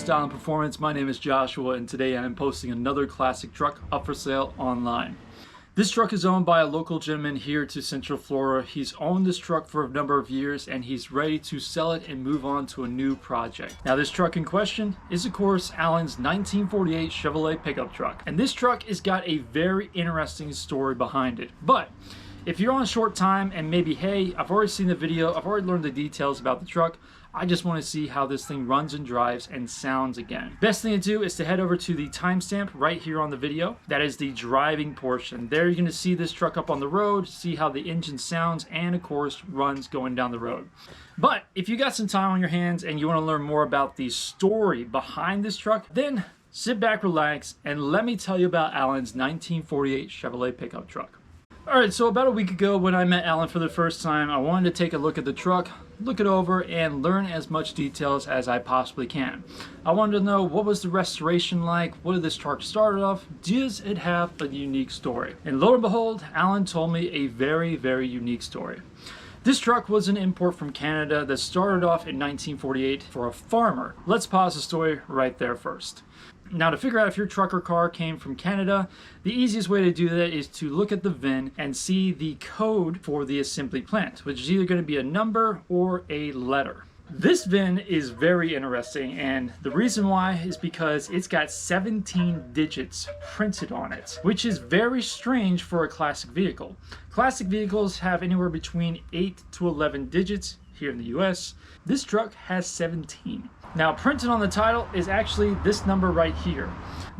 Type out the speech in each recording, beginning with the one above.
Style and Performance. My name is Joshua, and today I am posting another classic truck up for sale online. This truck is owned by a local gentleman here to Central Florida. He's owned this truck for a number of years and he's ready to sell it and move on to a new project. Now this truck in question is of course Alan's 1948 Chevrolet pickup truck. And this truck has got a very interesting story behind it. But if you're on short time and maybe, hey, I've already seen the video, I've already learned the details about the truck, I just want to see how this thing runs and drives and sounds again. Best thing to do is to head over to the timestamp right here on the video. That is the driving portion. There you're going to see this truck up on the road, see how the engine sounds, and of course runs going down the road. But if you got some time on your hands and you want to learn more about the story behind this truck, then sit back, relax, and let me tell you about Alan's 1948 Chevrolet pickup truck. Alright, so about a week ago when I met Alan for the first time, I wanted to take a look at the truck, look it over, and learn as much details as I possibly can. I wanted to know what was the restoration like, what did this truck start off, does it have a unique story? And lo and behold, Alan told me a very, very unique story. This truck was an import from Canada that started off in 1948 for a farmer. Let's pause the story right there first. Now to figure out if your truck or car came from Canada, the easiest way to do that is to look at the VIN and see the code for the assembly plant, which is either going to be a number or a letter. This VIN is very interesting, and the reason why is because it's got 17 digits printed on it, which is very strange for a classic vehicle. Classic vehicles have anywhere between 8 to 11 digits here in the US. This truck has 17. Now printed on the title is actually this number right here,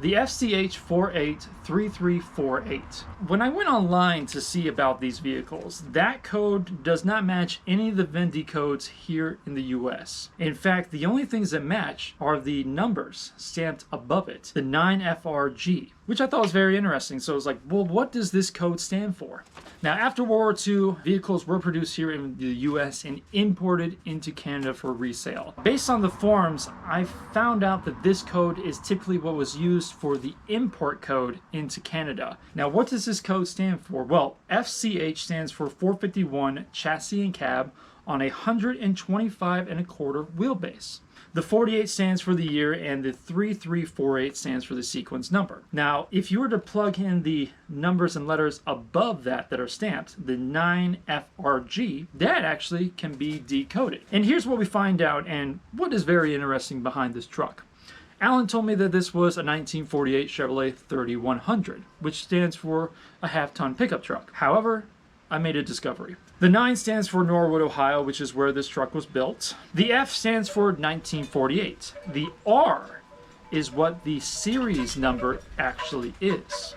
the FCH 483348. When I went online to see about these vehicles, that code does not match any of the VIN codes here in the US. In fact, the only things that match are the numbers stamped above it, the 9FRG, which I thought was very interesting. So I was like, well, what does this code stand for? Now, after World War II, vehicles were produced here in the US and imported into Canada for resale. Based on the forums, I found out that this code is typically what was used for the import code into Canada. Now, what does this code stand for? Well, FCH stands for 451 chassis and cab on a 125 1/4 wheelbase. The 48 stands for the year and the 3348 stands for the sequence number. Now, if you were to plug in the numbers and letters above that are stamped, the 9FRG, that actually can be decoded. And here's what we find out and what is very interesting behind this truck. Alan told me that this was a 1948 Chevrolet 3100, which stands for a half-ton pickup truck. However, I made a discovery. The 9 stands for Norwood, Ohio, which is where this truck was built. The F stands for 1948. The R is what the series number actually is.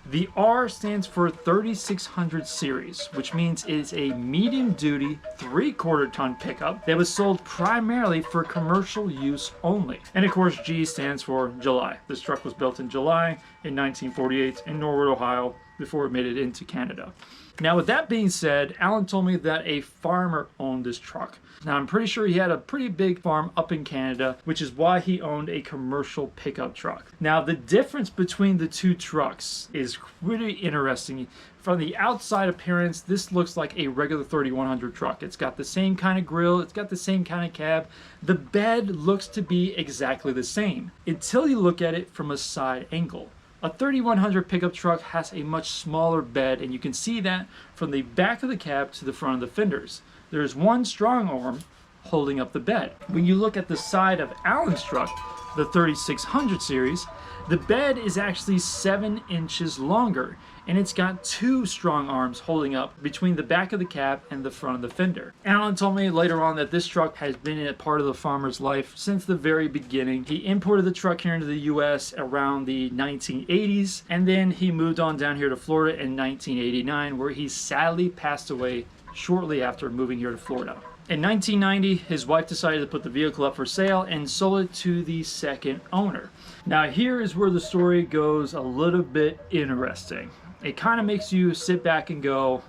The R stands for 3600 series, which means it is a medium-duty 3/4 ton pickup that was sold primarily for commercial use only. And of course, G stands for July. This truck was built in July in 1948 in Norwood, Ohio, before it made it into Canada. Now with that being said, Alan told me that a farmer owned this truck. Now I'm pretty sure he had a pretty big farm up in Canada, which is why he owned a commercial pickup truck. Now the difference between the two trucks is pretty interesting. From the outside appearance, this looks like a regular 3100 truck. It's got the same kind of grille, it's got the same kind of cab. The bed looks to be exactly the same until you look at it from a side angle. A 3100 pickup truck has a much smaller bed, and you can see that from the back of the cab to the front of the fenders. There is one strong arm holding up the bed. When you look at the side of Alan's truck, the 3600 series, the bed is actually 7 inches longer, and it's got 2 strong arms holding up between the back of the cab and the front of the fender. Alan told me later on that this truck has been a part of the farmer's life since the very beginning. He imported the truck here into the US around the 1980s, and then he moved on down here to Florida in 1989, where he sadly passed away shortly after moving here to Florida. In 1990, his wife decided to put the vehicle up for sale and sold it to the second owner. Now here is where the story goes a little bit interesting. It kind of makes you sit back and go,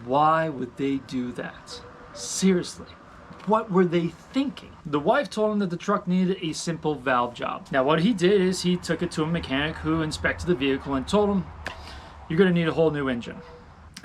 why would they do that? Seriously, what were they thinking? The wife told him that the truck needed a simple valve job. Now what he did is he took it to a mechanic who inspected the vehicle and told him, you're going to need a whole new engine.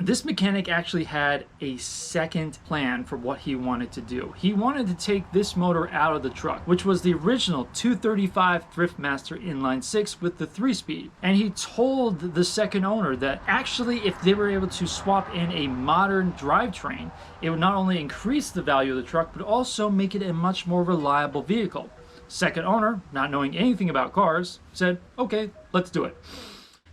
This mechanic actually had a second plan for what he wanted to do. He wanted to take this motor out of the truck, which was the original 235 Thriftmaster inline 6 with the 3-speed. And he told the second owner that actually if they were able to swap in a modern drivetrain, it would not only increase the value of the truck, but also make it a much more reliable vehicle. Second owner, not knowing anything about cars, said, okay, let's do it.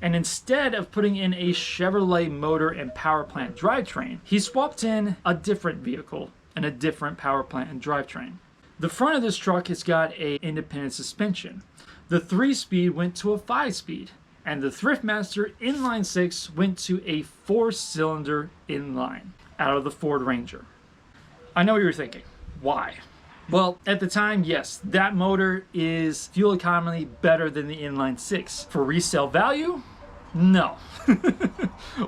And instead of putting in a Chevrolet motor and power plant drivetrain, he swapped in a different vehicle and a different power plant and drivetrain. The front of this truck has got an independent suspension. The 3-speed went to a 5-speed, and the Thriftmaster inline 6 went to a 4-cylinder inline out of the Ford Ranger. I know what you're thinking. Why? Well, at the time, yes, that motor is fuel economy better than the inline 6. For resale value? No.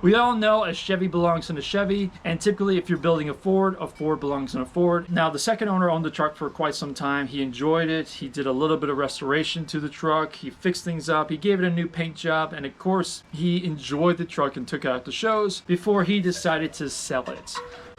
We all know a Chevy belongs in a Chevy, and typically if you're building a Ford belongs in a Ford. Now, the second owner owned the truck for quite some time. He enjoyed it. He did a little bit of restoration to the truck. He fixed things up. He gave it a new paint job, and of course, he enjoyed the truck and took it out to shows before he decided to sell it.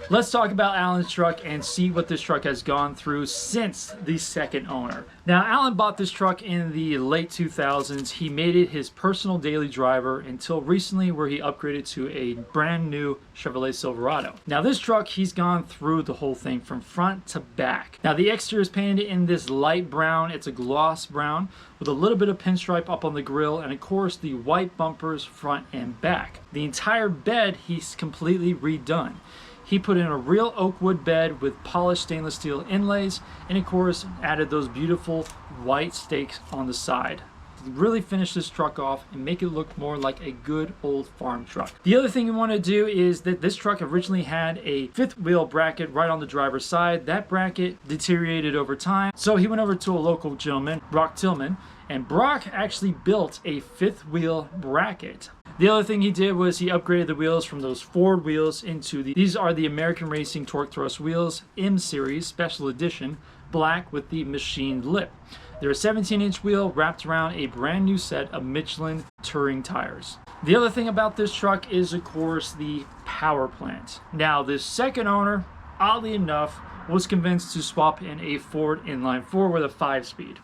Let's talk about Alan's truck and see what this truck has gone through since the second owner. Now, Alan bought this truck in the late 2000s. He made it his personal daily driver until recently where he upgraded to a brand new Chevrolet Silverado. Now, this truck, he's gone through the whole thing from front to back. Now, the exterior is painted in this light brown. It's a gloss brown with a little bit of pinstripe up on the grille and, of course, the white bumpers front and back. The entire bed, he's completely redone. He put in a real oak wood bed with polished stainless steel inlays and of course added those beautiful white stakes on the side to really finish this truck off and make it look more like a good old farm truck. The other thing you want to do is that this truck originally had a 5th wheel bracket right on the driver's side. That bracket deteriorated over time, so he went over to a local gentleman, Brock Tillman, and Brock actually built a 5th wheel bracket. The other thing he did was he upgraded the wheels from those Ford wheels into these are the American Racing Torque Thrust wheels, M Series Special Edition, black with the machined lip. They're a 17-inch wheel wrapped around a brand new set of Michelin Touring tires. The other thing about this truck is, of course, the power plant. Now, this second owner, oddly enough, was convinced to swap in a Ford inline 4 with a 5-speed.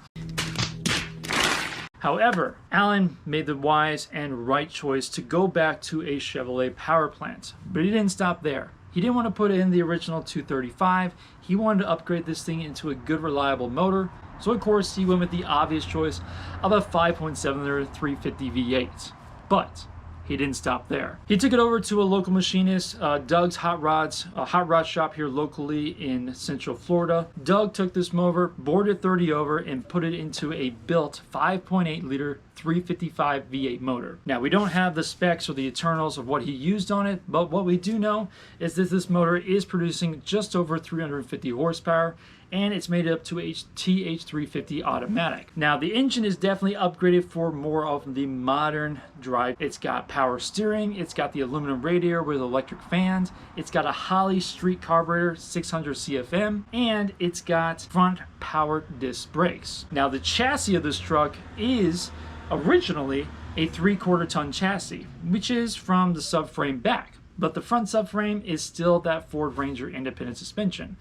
However, Alan made the wise and right choice to go back to a Chevrolet power plant. But he didn't stop there. He didn't want to put in the original 235. He wanted to upgrade this thing into a good, reliable motor. So, of course, he went with the obvious choice of a 5.7-liter 350 V8. But he didn't stop there. He took it over to a local machinist, Doug's Hot Rods, a hot rod shop here locally in Central Florida. Doug took this motor, bored it 30 over, and put it into a built 5.8-liter 355 V8 motor. Now, we don't have the specs or the internals of what he used on it, but what we do know is that this motor is producing just over 350 horsepower, and it's made up to a TH350 automatic. Now, the engine is definitely upgraded for more of the modern drive. It's got power steering, it's got the aluminum radiator with electric fans, it's got a Holley street carburetor, 600 CFM, and it's got front power disc brakes. Now, the chassis of this truck is originally a 3/4 ton chassis, which is from the subframe back, but the front subframe is still that Ford Ranger independent suspension.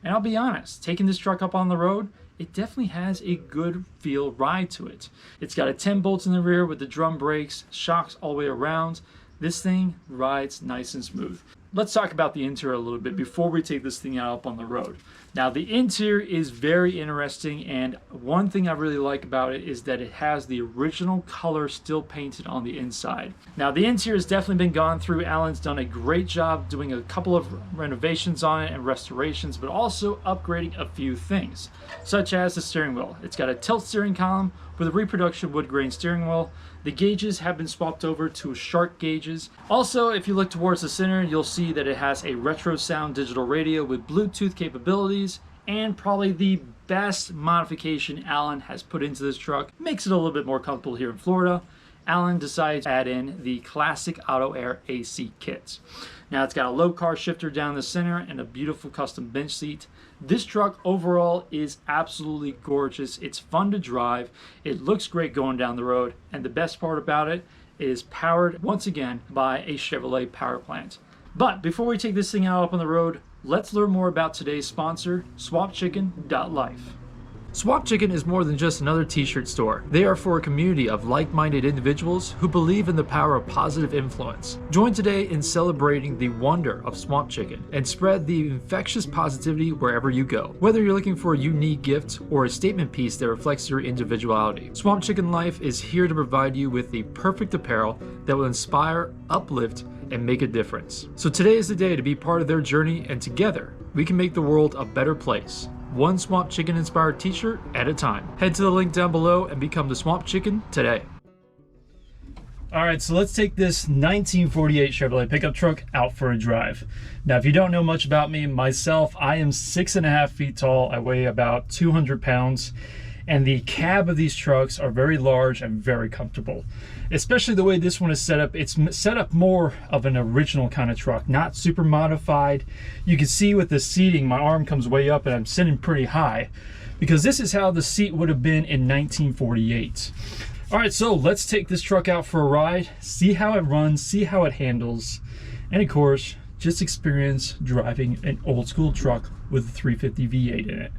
And I'll be honest, taking this truck up on the road, it definitely has a good feel ride to it. It's got a 10 bolts in the rear with the drum brakes, shocks all the way around. This thing rides nice and smooth. Let's talk about the interior a little bit before we take this thing out up on the road. Now, the interior is very interesting, and one thing I really like about it is that it has the original color still painted on the inside. Now, the interior has definitely been gone through. Alan's done a great job doing a couple of renovations on it and restorations, but also upgrading a few things, such as the steering wheel. It's got a tilt steering column with a reproduction wood grain steering wheel. The gauges have been swapped over to Shark gauges. Also, if you look towards the center, you'll see that it has a retro sound digital radio with Bluetooth capabilities, and probably the best modification Alan has put into this truck. Makes it a little bit more comfortable here in Florida. Alan decided to add in the classic Auto Air AC kits. Now, it's got a low car shifter down the center and a beautiful custom bench seat. This truck overall is absolutely gorgeous. It's fun to drive. It looks great going down the road. And the best part about it, It is powered once again by a Chevrolet power plant. But before we take this thing out up on the road, let's learn more about today's sponsor, SwapChicken.life. Swap Chicken is more than just another t-shirt store. They are for a community of like-minded individuals who believe in the power of positive influence. Join today in celebrating the wonder of Swap Chicken and spread the infectious positivity wherever you go. Whether you're looking for a unique gift or a statement piece that reflects your individuality, Swap Chicken Life is here to provide you with the perfect apparel that will inspire, uplift, and make a difference. So today is the day to be part of their journey, and together we can make the world a better place. One Swamp Chicken inspired t-shirt at a time. Head to the link down below and become the Swamp Chicken today. All right, so let's take this 1948 Chevrolet pickup truck out for a drive. Now, if you don't know much about me, myself, I am 6.5 feet tall. I weigh about 200 pounds. And the cab of these trucks are very large and very comfortable. Especially the way this one is set up. It's set up more of an original kind of truck, not super modified. You can see with the seating, my arm comes way up and I'm sitting pretty high because this is how the seat would have been in 1948. All right, so let's take this truck out for a ride, see how it runs, see how it handles, and of course, just experience driving an old school truck with a 350 V8 in it.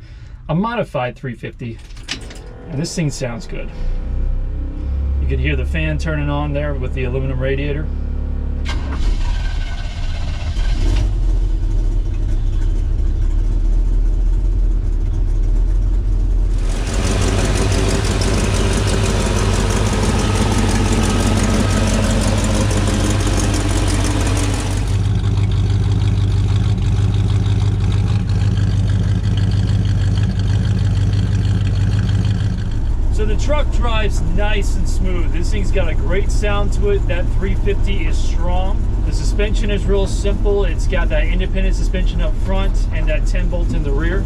A modified 350, and this thing sounds good. You can hear the fan turning on there with the aluminum radiator. So the truck drives nice and smooth. This thing's got a great sound to it. That 350 is strong. The suspension is real simple. It's got that independent suspension up front and that 10 bolt in the rear.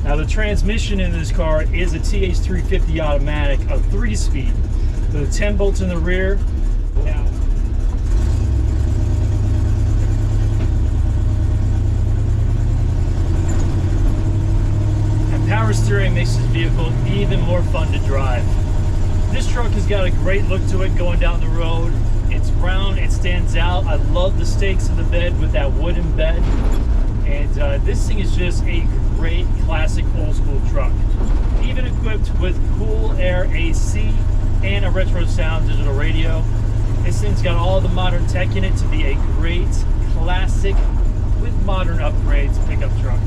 Now the transmission in this car is a TH350 automatic, a 3-speed with 10 bolts in the rear. Now, and power steering makes this vehicle even more fun to drive. This truck has got a great look to it going down the road. It's brown, it stands out. I love the stakes in the bed with that wooden bed. And this thing is just a great classic old school truck. Even equipped with cool air AC and a retro sound digital radio. This thing's got all the modern tech in it to be a great classic with modern upgrades pickup truck.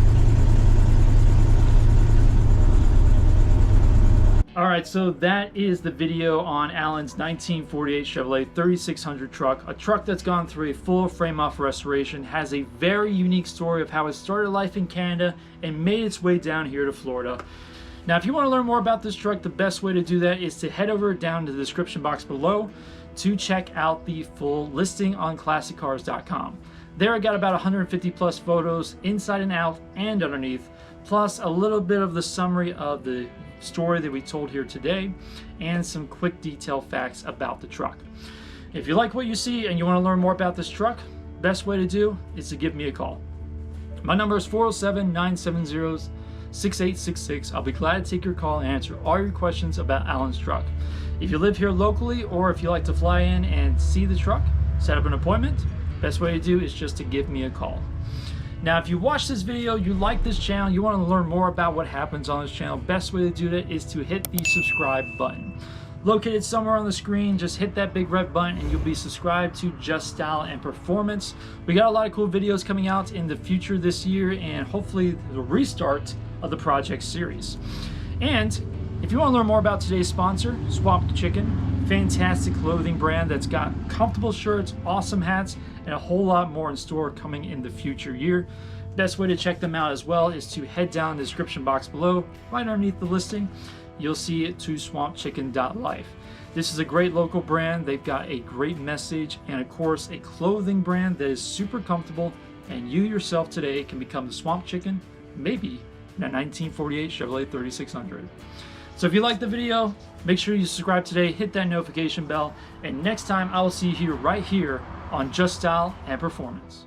All right, so that is the video on Alan's 1948 Chevrolet 3600 truck, a truck that's gone through a full frame-off restoration, has a very unique story of how it started life in Canada and made its way down here to Florida. Now, if you want to learn more about this truck, the best way to do that is to head over down to the description box below to check out the full listing on ClassicCars.com. There I got about 150 plus photos inside and out and underneath, plus a little bit of the summary of the story that we told here today and some quick detail facts about the truck. If you like what you see and you want to learn more about this truck, best way to do is to give me a call. My number is 407-970-6866. I'll be glad to take your call and answer all your questions about Alan's truck. If you live here locally or if you like to fly in and see the truck, set up an appointment, best way to do is just to give me a call. Now, if you watch this video, you like this channel, you want to learn more about what happens on this channel, best way to do that is to hit the subscribe button. Located somewhere on the screen, just hit that big red button and you'll be subscribed to Just Style and Performance. We got a lot of cool videos coming out in the future this year and hopefully the restart of the project series. And if you want to learn more about today's sponsor, Swap Chicken, fantastic clothing brand that's got comfortable shirts, awesome hats, and a whole lot more in store coming in the future year. Best way to check them out as well is to head down the description box below, right underneath the listing. You'll see it to SwampChicken.life. This is a great local brand. They've got a great message and of course a clothing brand that is super comfortable, and you yourself today can become the Swamp Chicken, maybe in a 1948 Chevrolet 3600. So if you liked the video, make sure you subscribe today, hit that notification bell, and next time I will see you right here on Just Style and Performance.